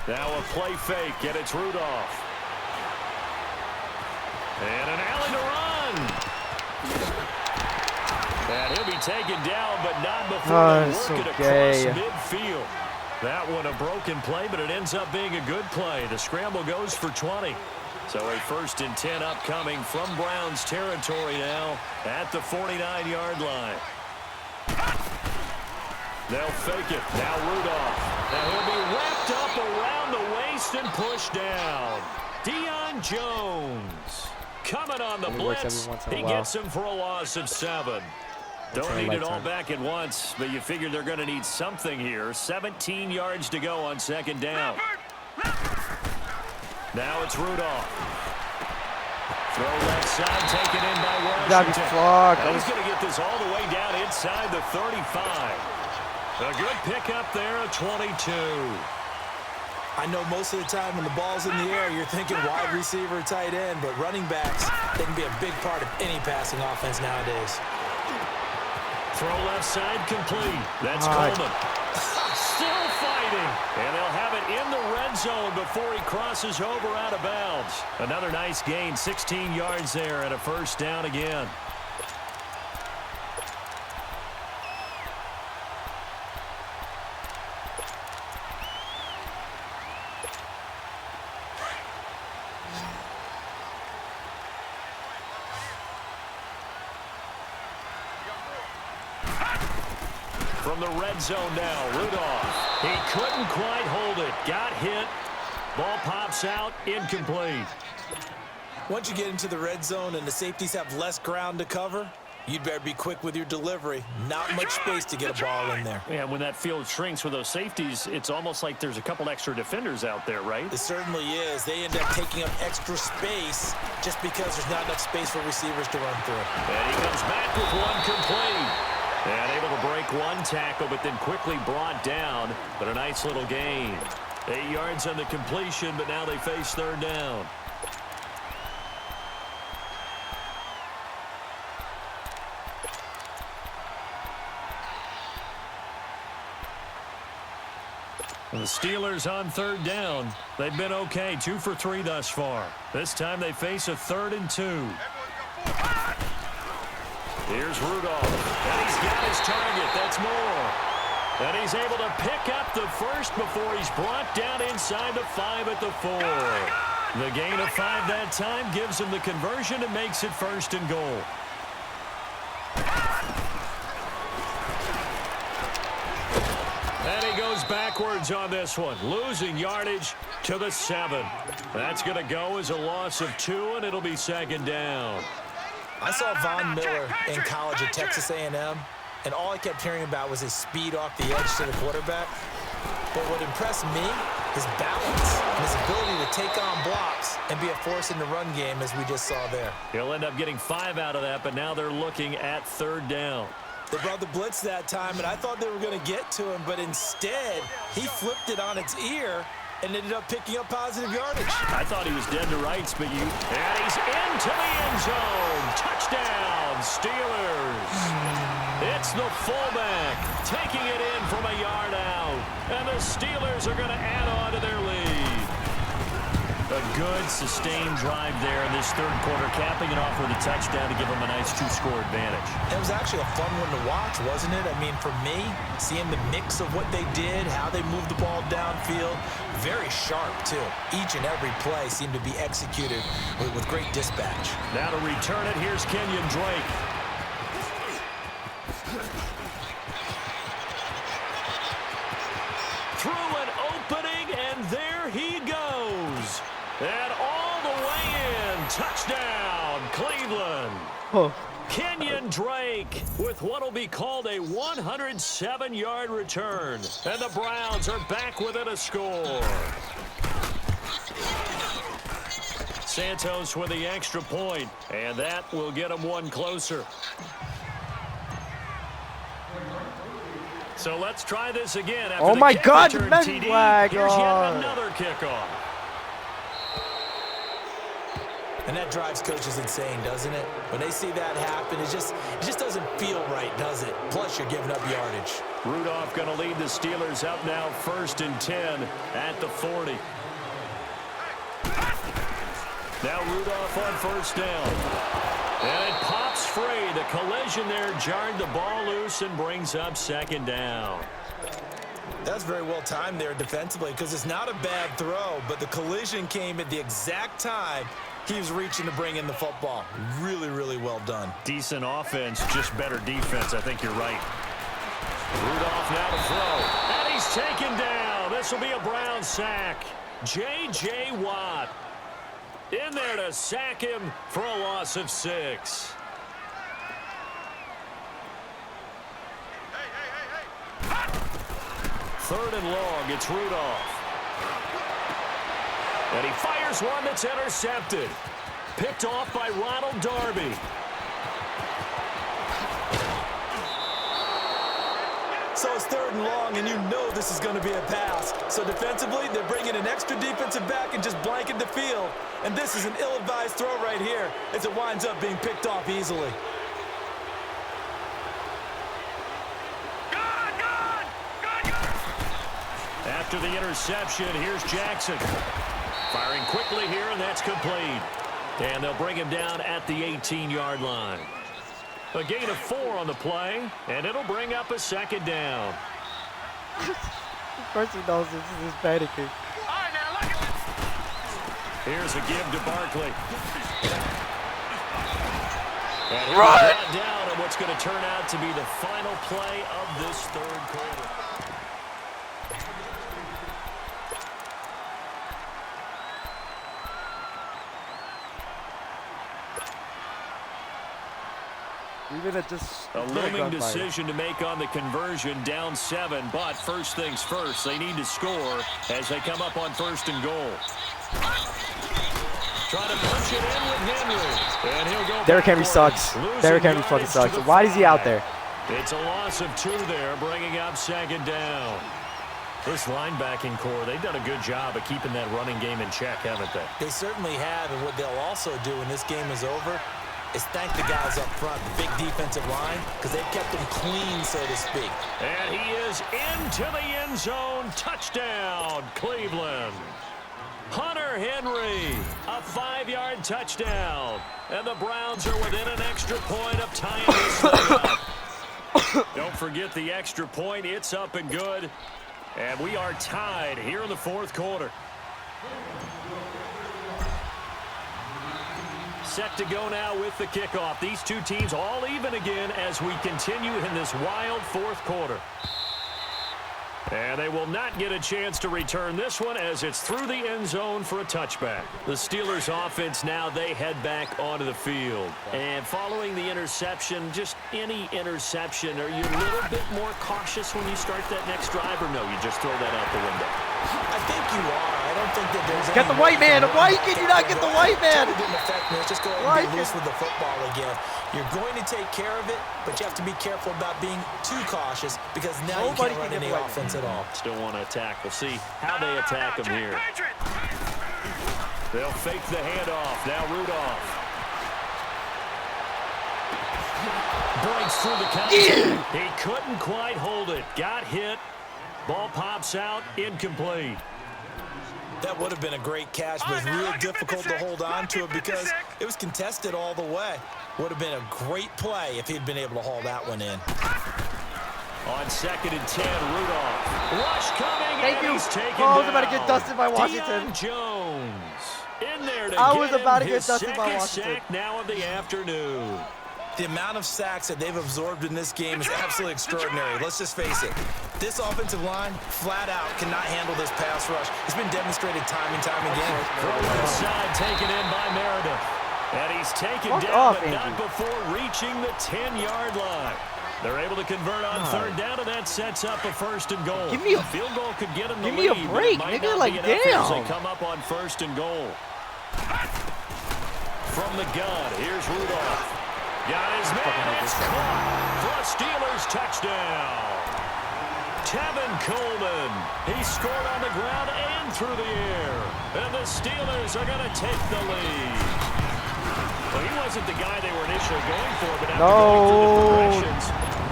Now a play fake, and it's Rudolph. And an alley to run. And he'll be taken down, but not before they work it across midfield. That one a broken play, but it ends up being a good play. The scramble goes for 20. So a 1st and 10 upcoming from Browns territory now at the 49-yard line. They'll fake it. Now Rudolph. Now he'll be wrapped up around the waist and pushed down. Deion Jones coming on the blitz. He gets him for a loss of 7. Don't need it all back at once, but you figure they're going to need something here. 17 yards to go on 2nd down. Now it's Rudolph. Throw left side, taken in by Washington. He's going to get this all the way down inside the 35. A good pickup there, a 22. I know most of the time when the ball's in the air, you're thinking wide receiver, tight end, but running backs, they can be a big part of any passing offense nowadays. Throw left side complete. That's Coleman. Still fighting. And they'll have it in the red zone before he crosses over out of bounds. Another nice gain, 16 yards there and a 1st down again. From the red zone now, Rudolph. He couldn't quite hold it. Got hit. Ball pops out, incomplete. Once you get into the red zone and the safeties have less ground to cover, you'd better be quick with your delivery. Not much space to get a ball in there. Yeah, when that field shrinks with those safeties, it's almost like there's a couple extra defenders out there, right? It certainly is. They end up taking up extra space just because there's not enough space for receivers to run through. And he comes back with one complete. And able to break one tackle, but then quickly brought down. But a nice little gain. 8 yards on the completion, but now they face 3rd down. The Steelers on 3rd down. They've been okay, 2 for 3 thus far. This time they face a 3rd and 2. Here's Rudolph, and he's got his target. That's Moore. And he's able to pick up the 1st before he's brought down inside the 5 at the 4. The gain of 5 that time gives him the conversion and makes it 1st and goal. And he goes backwards on this one, losing yardage to the 7. That's going to go as a loss of 2, and it'll be 2nd down. I saw Von Miller in college at Texas A&M, and all I kept hearing about was his speed off the edge to the quarterback. But what impressed me, his balance and his ability to take on blocks and be a force in the run game, as we just saw there. He'll end up getting 5 out of that, but now they're looking at 3rd down. They brought the blitz that time, and I thought they were going to get to him, but instead, he flipped it on its ear and ended up picking up positive yardage. I thought he was dead to rights, but and he's into the end zone. Touchdown, Steelers. It's the fullback taking it in from a yard out. And the Steelers are going to add on to their lead. A good, sustained drive there in this 3rd quarter, capping it off with a touchdown to give them a nice 2-score advantage. It was actually a fun one to watch, wasn't it? I mean, for me, seeing the mix of what they did, how they moved the ball downfield, very sharp, too. Each and every play seemed to be executed with great dispatch. Now to return it, here's Kenyon Drake. Through an opening, and there he goes. And all the way in. Touchdown, Cleveland. Oh. Kenyon Drake with what will be called a 107-yard return. And the Browns are back within a score. Santos with the extra point, and that will get them one closer. So let's try this again. After Oh my God, return, men TD, flag. here's yet another kickoff. And that drives coaches insane, doesn't it? When they see that happen, it just doesn't feel right, does it? Plus, you're giving up yardage. Rudolph going to lead the Steelers up now 1st and 10 at the 40. Now Rudolph on 1st down. And it pops free. The collision there jarred the ball loose and brings up 2nd down. That's very well timed there defensively because it's not a bad throw, but the collision came at the exact time he was reaching to bring in the football. Really, really well done. Decent offense, just better defense. I think you're right. Rudolph now to throw. And he's taken down. This will be a Brown sack. J.J. Watt in there to sack him for a loss of 6. Third and long, it's Rudolph. And he fires one that's intercepted. Picked off by Ronald Darby. So it's 3rd and long, and you know this is going to be a pass. So defensively, they're bringing an extra defensive back and just blanket the field. And this is an ill-advised throw right here as it winds up being picked off easily. After the interception, here's Jackson. Firing quickly here, and that's complete. And they'll bring him down at the 18-yard line. A gain of 4 on the play, and it'll bring up a 2nd down. Of course he knows this is panicking. Here's a give to Barkley. And Run! brought down on what's going to turn out to be the final play of this 3rd quarter. Even at just A looming decision to make on the conversion, down 7, but first things first, they need to score as they come up on 1st and goal. Trying to punch it in with Henry, and he'll go. Derrick Henry sucks. Derrick Henry fucking sucks. Why is he out there? It's a loss of 2 there, bringing up 2nd down. This linebacking core, they've done a good job of keeping that running game in check, haven't they? They certainly have, and what they'll also do when this game is over is thank the guys up front, the big defensive line, because they've kept them clean, so to speak. And he is into the end zone. Touchdown, Cleveland. Hunter Henry, a 5-yard touchdown. And the Browns are within an extra point of tying this thing up. Don't forget the extra point. It's up and good. And we are tied here in the 4th quarter. Set to go now with the kickoff. These two teams all even again as we continue in this wild 4th quarter. And they will not get a chance to return this one as it's through the end zone for a touchback. The Steelers offense now, they head back onto the field. And following the interception, just any interception, are you a little bit more cautious when you start that next drive, or no, you just throw that out the window? I think you are. I don't think that there's Get the white man. Why can you not get the white man? It didn't affect me. Let's just go ahead and be loose with the football again. You're going to take care of it, but you have to be careful about being too cautious because now you can't run any offense at all. Still want to attack. We'll see how they attack him here. They'll fake the handoff. Now Rudolph. Breaks through the count. He couldn't quite hold it. Got hit. Ball pops out. Incomplete. That would have been a great catch, but it's real difficult to hold on to it because it was contested all the way. Would have been a great play if he'd been able to haul that one in. On 2nd and 10, Rudolph. Rush coming. Thank you. He's taken I was down. about to get dusted by Washington. Deion Jones in there to I get was him about to get his dusted by second Washington. sack now of the afternoon. The amount of sacks that they've absorbed in this game is absolutely extraordinary. Let's just face it. This offensive line, flat out, cannot handle this pass rush. It's been demonstrated time and time again. From the side, taken in by Meredith. And he's taken Fuck down, off, but not Andrew. before reaching the 10-yard line. They're able to convert on 3rd down, and that sets up a 1st and goal. Give me a- field goal could get them the give me a lead, but break, it might nigga, not like, be enough as they damn. come up on 1st and goal. From the gun, here's Rudolph. Got his man, it's caught for a Steelers touchdown. Tevin Coleman, he scored on the ground and through the air. And the Steelers are going to take the lead. Well, he wasn't the guy they were initially going for, but after going through the progressions,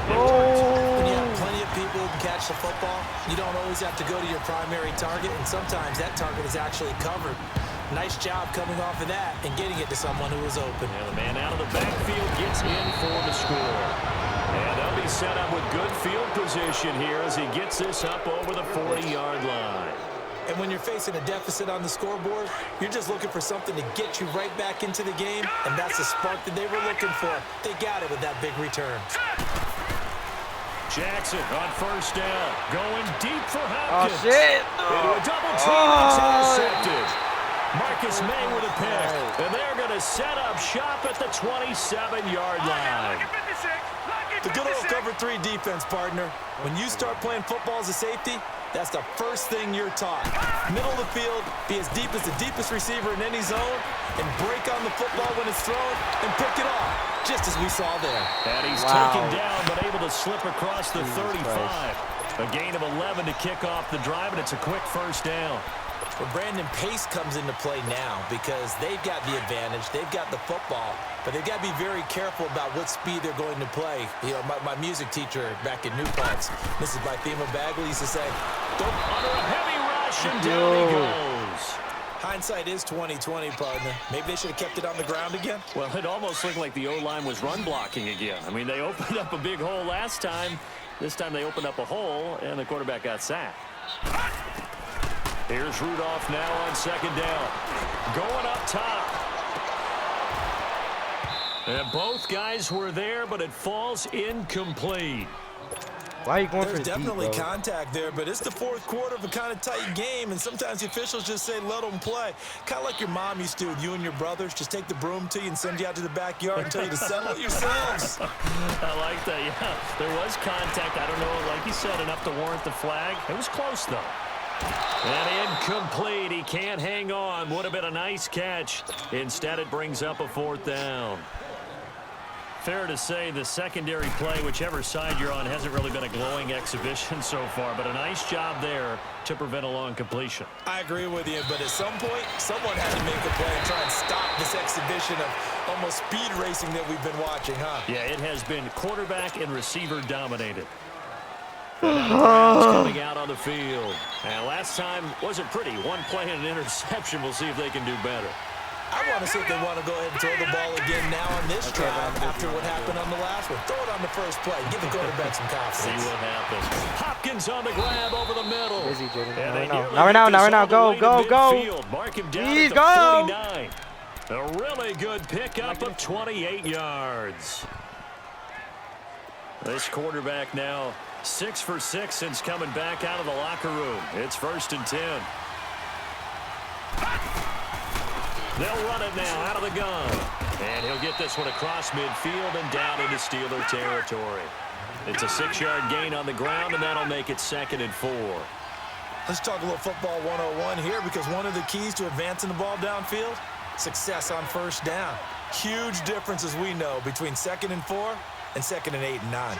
it worked. When you have plenty of people catch the football, you don't always have to go to your primary target, and sometimes that target is actually covered. Nice job coming off of that and getting it to someone who was open. And the man out of the backfield gets in for the score. And they'll be set up with good field position here as he gets this up over the 40-yard line. And when you're facing a deficit on the scoreboard, you're just looking for something to get you right back into the game, and that's the spark that they were looking for. They got it with that big return. Jackson on first down, going deep for Oh, Hopkins. shit. Into a double team, it's intercepted. Marcus May with a pick, and they're going to set up shop at the 27-yard line. The good old cover 3 defense, partner. When you start playing football as a safety, that's the first thing you're taught. Middle of the field, be as deep as the deepest receiver in any zone, and break on the football when it's thrown, and pick it off, just as we saw there. And he's taken down, but able to slip across the 35. A gain of 11 to kick off the drive, and it's a quick first down. Well, Brandon, pace comes into play now because they've got the advantage. They've got the football, but they've got to be very careful about what speed they're going to play. You know, my music teacher back in New Paltz, Mrs. Bythema Bagley, used to say, "Don't Under a heavy rush, and down he goes. Hindsight is 20/20, partner. Maybe they should have kept it on the ground again." Well, it almost looked like the O-line was run blocking again. I mean, they opened up a big hole last time. This time they opened up a hole, and the quarterback got sacked. Here's Rudolph now on second down. Going up top. And both guys were there, but it falls incomplete. Why are you going for There's the definitely deep, bro? contact there, but it's the fourth quarter of a kind of tight game, and sometimes the officials just say, let them play. Kind of like your mom used to with you and your brothers. Just take the broom to you and send you out to the backyard and tell you to settle it yourselves. I like that, yeah. There was contact. I don't know, like you said, enough to warrant the flag. It was close, though. And incomplete. He can't hang on. Would have been a nice catch. Instead, it brings up a fourth down. Fair to say the secondary play, whichever side you're on, hasn't really been a glowing exhibition so far, but a nice job there to prevent a long completion. I agree with you, but at some point, someone had to make a play and try and stop this exhibition of almost speed racing that we've been watching, huh? Yeah, it has been quarterback and receiver dominated. And now the Browns coming out on the field. And last time wasn't pretty. One play and an interception. We'll see if they can do better. I want to see if they want to go ahead and throw the ball again now on this drive after what happened on the last one. Throw it on the first play. Give the quarterback some confidence. See what happens. Hopkins on the grab over the middle. Busy, Jaden. And they Not nearly right now, get not right this now. all the Go, way to go, go. midfield. Mark him down Please at the go. 49. A really good pickup of 28 yards. This quarterback now 6 for 6 since coming back out of the locker room. It's 1st and 10. They'll run it now out of the gun. And he'll get this one across midfield and down into Steeler territory. It's a 6-yard gain on the ground, and that'll make it 2nd and 4. Let's talk a little football 101 here, because one of the keys to advancing the ball downfield, success on first down. Huge difference, as we know, between 2nd and 4 and 2nd and 8 and 9.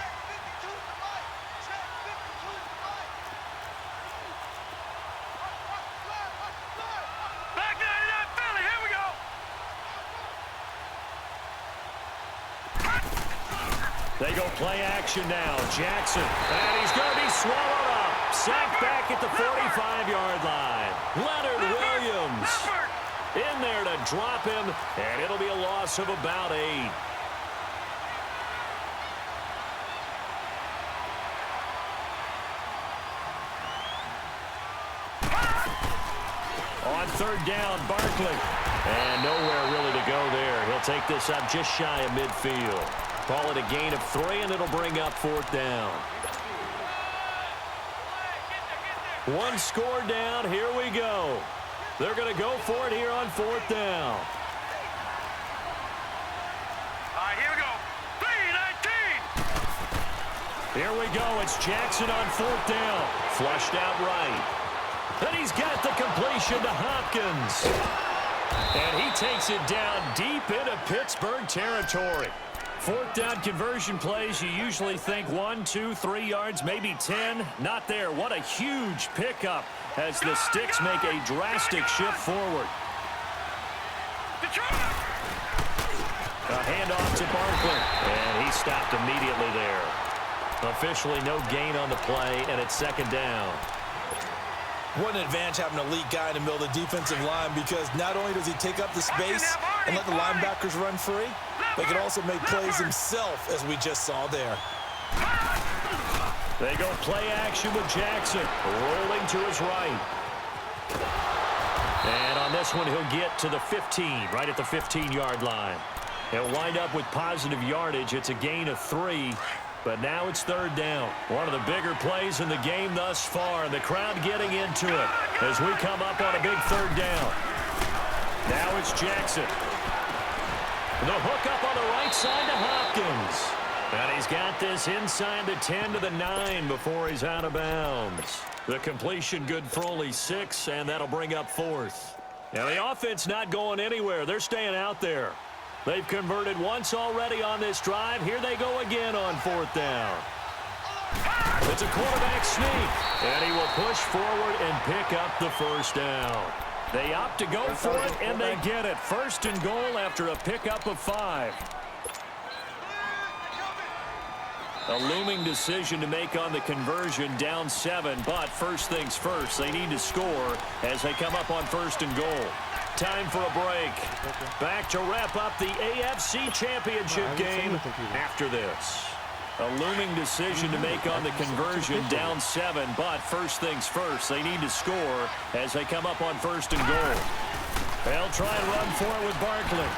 They go play action now. Jackson, and he's going to be swallowed up. Sacked back at the 45-yard line. Leonard Williams in there to drop him, and it'll be a loss of about 8. On 3rd down, Barkley. And nowhere really to go there. He'll take this up just shy of midfield. Call it a gain of 3, and it'll bring up 4th down. One score down. Here we go. They're going to go for it here on 4th down. All right, here we go. 3-19. Here we go. It's Jackson on 4th down. Flushed out right. And he's got the completion to Hopkins. And he takes it down deep into Pittsburgh territory. 4th down conversion plays, you usually think 1, 2, 3 yards, maybe 10. Not there. What a huge pickup as the Sticks make a drastic shift forward. A handoff to Barkley. And he stopped immediately there. Officially no gain on the play, and it's second down. What an advantage having an elite guy in the middle of the defensive line, because not only does he take up the space and let the linebackers run free, but he can also make plays himself, as we just saw there. They go play action with Jackson, rolling to his right. And on this one, he'll get to the 15, right at the 15-yard line. He'll wind up with positive yardage. It's a gain of 3. But now it's third down. One of the bigger plays in the game thus far. The crowd getting into it as we come up on a big third down. Now it's Jackson. The hook up on the right side to Hopkins. And he's got this inside the 10 to the 9 before he's out of bounds. The completion good for only 6, and that'll bring up 4th. Now the offense not going anywhere. They're staying out there. They've converted once already on this drive. Here they go again on 4th down. It's a quarterback sneak, and he will push forward and pick up the first down. They opt to go for it, and they get it. First and goal after a pickup of 5. A looming decision to make on the conversion, down 7, but first things first, they need to score as they come up on first and goal. Time for a break. Back to wrap up the AFC Championship game after this. A looming decision to make on the conversion, down 7, but first things first, they need to score as they come up on first and goal. They'll try and run for it with Barkley.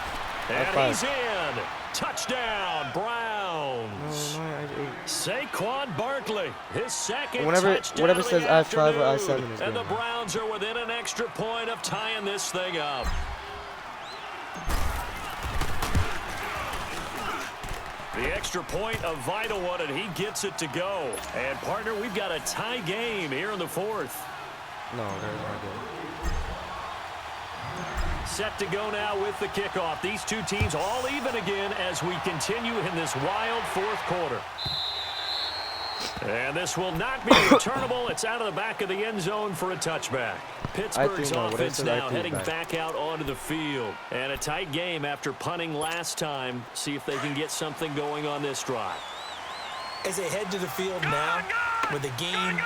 And he's in. Touchdown, Browns. Saquon Barkley, his second touchdown whatever says I-5 or I-7 is and good. the Browns are within an extra point of tying this thing up. The extra point, a vital one, and he gets it to go. And, partner, we've got a tie game here in the 4th. No, there's not good. Set to go now with the kickoff. These two teams all even again as we continue in this wild 4th quarter. And this will not be returnable. It's out of the back of the end zone for a touchback. Pittsburgh's offense now heading back out onto the field. And a tight game after punting last time. See if they can get something going on this drive. As they head to the field now, with the game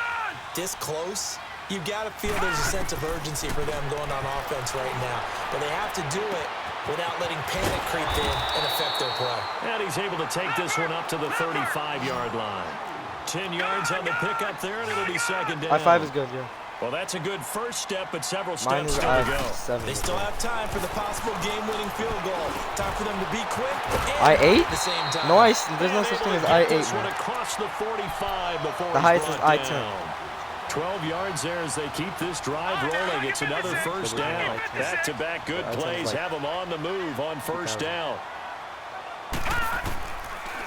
this close, you've got to feel there's a sense of urgency for them going on offense right now. But they have to do it without letting panic creep in and affect their play. And he's able to take this one up to the 35-yard line. 10 yards on the pickup there, and it'll be second down. I-5 is good, yeah. Well, that's a good first step, but several steps still to go. I-7. They still have time for the possible game-winning field goal. Time for them to be quick I-8? at the same time. No, there's no such thing as I-8. Across the 45 before the highest is I-10. 12 yards there as they keep this drive rolling. It's another first down. Back-to-back good plays have them on the move on first down.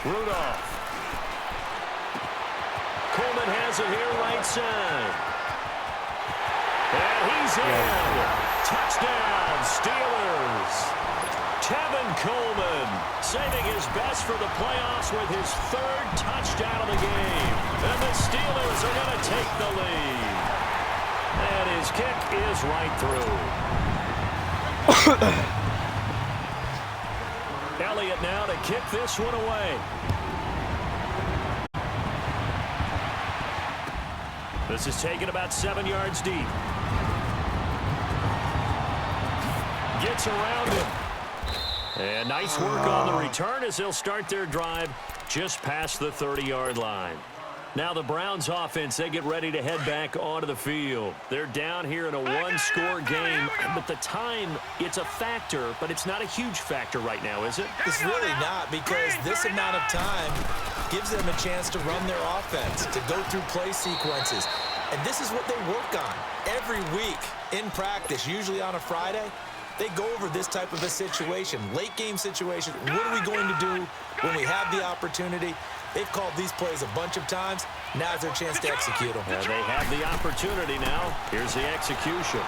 Rudolph. Coleman has it here right side. And he's in. Touchdown, Steelers. Tevin Coleman saving his best for the playoffs with his 3rd touchdown of the game. And the Steelers are going to take the lead. And his kick is right through. Elliott now to kick this one away. This is taken about 7 yards deep. Gets around him. And nice work on the return as they'll start their drive just past the 30-yard line. Now the Browns offense, they get ready to head back onto the field. They're down here in a one-score game, but the time, it's a factor, but it's not a huge factor right now, is it? It's really not, because this amount of time gives them a chance to run their offense, to go through play sequences. And this is what they work on every week in practice, usually on a Friday. They go over this type of a situation, late game situation. What are we going to do when we have the opportunity? They've called these plays a bunch of times. Now's their chance to execute them. And they have the opportunity now. Here's the execution.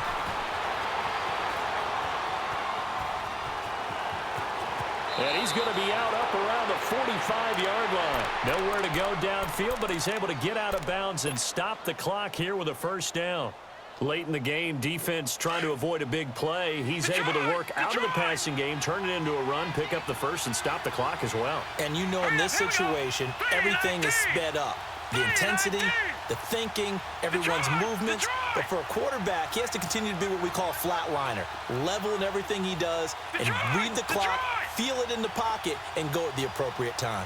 And he's going to be out up around the 45-yard line. Nowhere to go downfield, but he's able to get out of bounds and stop the clock here with a first down. Late in the game, defense trying to avoid a big play. He's able to work out of the passing game, turn it into a run, pick up the first, and stop the clock as well. And you know in this situation, everything is sped up. The intensity, the thinking, everyone's movements. But for a quarterback, he has to continue to be what we call a flatliner. Level in everything he does and read the clock, feel it in the pocket, and go at the appropriate time.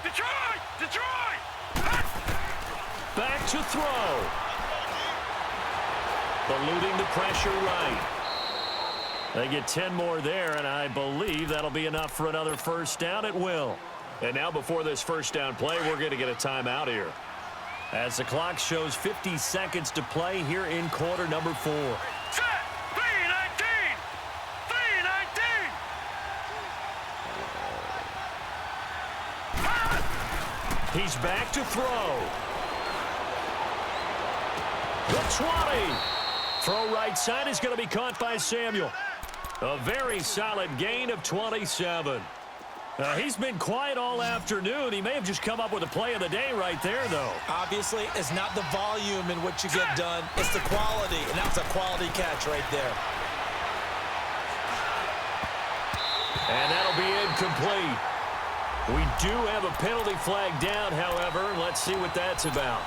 Back to throw. Eluding the pressure right. They get 10 more there, and I believe that'll be enough for another first down. It will. And now before this first down play, we're going to get a timeout here, as the clock shows 50 seconds to play here in quarter number 4. Set! 3-19! 3-19! He's back to throw. The 20. Throw right side is going to be caught by Samuel. A very solid gain of 27. He's been quiet all afternoon. He may have just come up with a play of the day right there, though. Obviously, it's not the volume in what you get done. It's the quality, and that's a quality catch right there. And that'll be incomplete. We do have a penalty flag down, however. Let's see what that's about.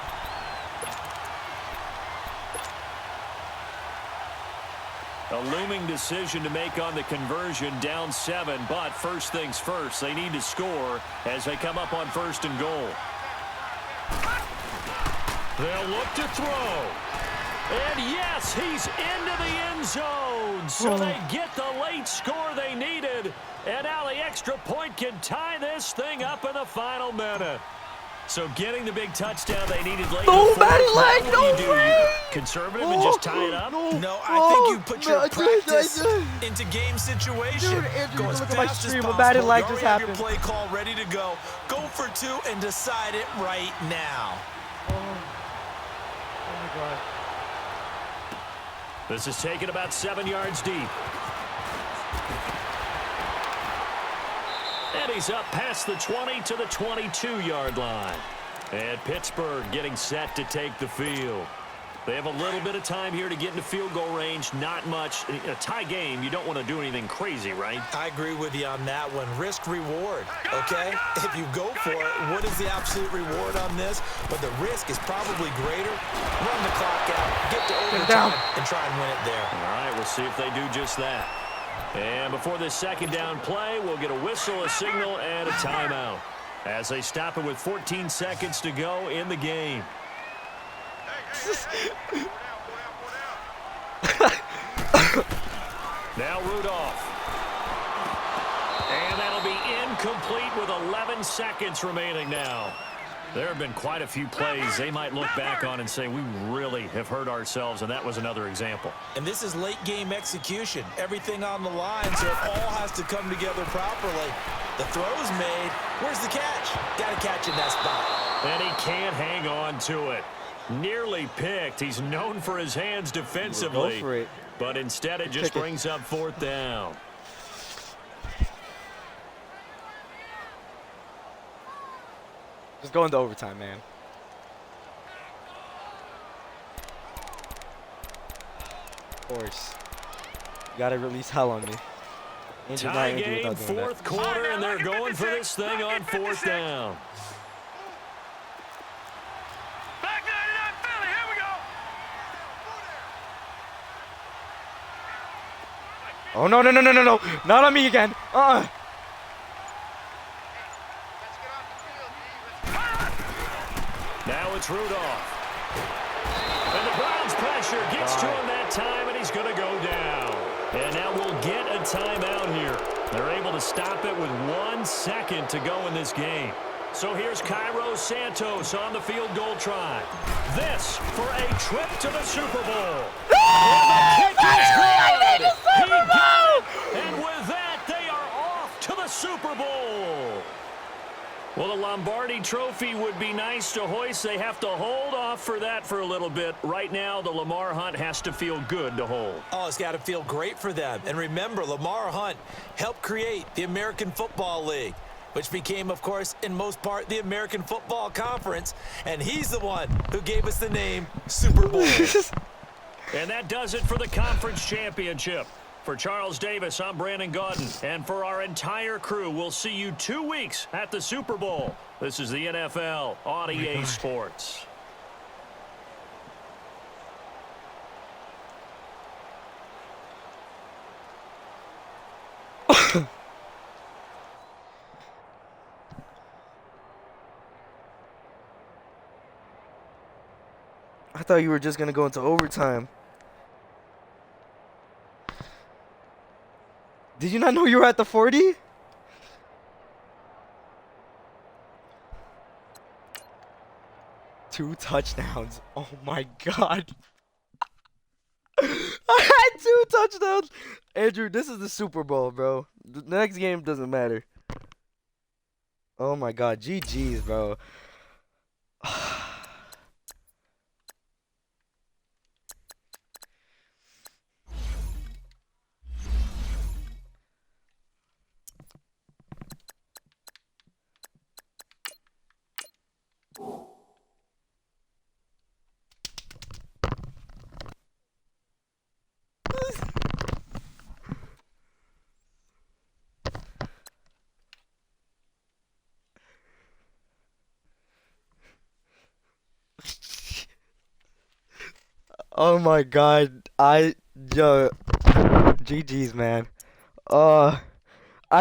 A looming decision to make on the conversion, down 7, but first things first, they need to score as they come up on 1st and goal. They'll look to throw. And yes, he's into the end zone. So they get the late score they needed. And now the extra point can tie this thing up in the final minute. So getting the big touchdown they needed late. No, Madden leg, no way! Conservative and just tie it up? No, I think you put your practice into game situation. Dude, Andrew, go as look at my fast as stream. possible. A Madden leg You just already have happened. your play call ready to go. Go for 2 and decide it right now. Oh my God. This is taken about 7 yards deep. And he's up past the 20 to the 22-yard line. And Pittsburgh getting set to take the field. They have a little bit of time here to get into field goal range. Not much. In a tie game, you don't want to do anything crazy, right? I agree with you on that one. Risk reward, okay? If you go for it, what is the absolute reward on this? But the risk is probably greater. Run the clock out, get to overtime, and try and win it there. All right, we'll see if they do just that. And before this second down play, we'll get a whistle, a signal, and a timeout as they stop it with 14 seconds to go in the game. Now Rudolph. And that'll be incomplete with 11 seconds remaining now. There have been quite a few plays they might look back on and say, we really have hurt ourselves, and that was another example. And this is late game execution. Everything on the line, so it all has to come together properly. The throw's made. Where's the catch? Got to catch in that spot. And he can't hang on to it. Nearly picked. He's known for his hands defensively. Go for it. But instead it just brings up 4th down. Just go into overtime, man. Of course. You gotta release hell on me. Tie game, 4th quarter, and they're going for this thing on 4th down. Back 99 Philly, here we go! Oh, no, no, no, no, no, no. Not on me again. Now it's Rudolph. And the Browns pressure gets to him that time, and he's going to go down. And now we'll get a timeout here. They're able to stop it with 1 second to go in this game. So here's Cairo Santos on the field goal try. This for a trip to the Super Bowl. And the kick is good. He got it. And with that, they are off to the Super Bowl. Well, the Lombardi Trophy would be nice to hoist. They have to hold off for that for a little bit. Right now, the Lamar Hunt has to feel good to hold. Oh, it's got to feel great for them. And remember, Lamar Hunt helped create the American Football League, which became, of course, in most part, the American Football Conference. And he's the one who gave us the name Super Bowl. And that does it for the conference championship. For Charles Davis, I'm Brandon Gaudin. And for our entire crew, we'll see you 2 weeks at the Super Bowl. This is the NFL on EA Sports. I thought you were just going to go into overtime. Did you not know you were at the 40? Two touchdowns. Oh my god. I had 2 touchdowns. Andrew, this is the Super Bowl, bro. The next game doesn't matter. Oh my god. GG's, bro. Oh my god. Yo, GG's, man. I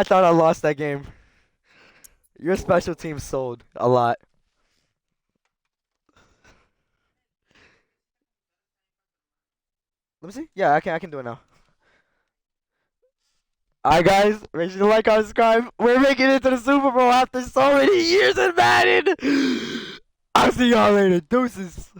thought I lost that game. Your special team sold a lot. Let me see. Yeah, I can do it now. Alright, guys, make sure to like, comment, subscribe. We're making it to the Super Bowl after so many years in Madden. I'll see y'all later. Deuces.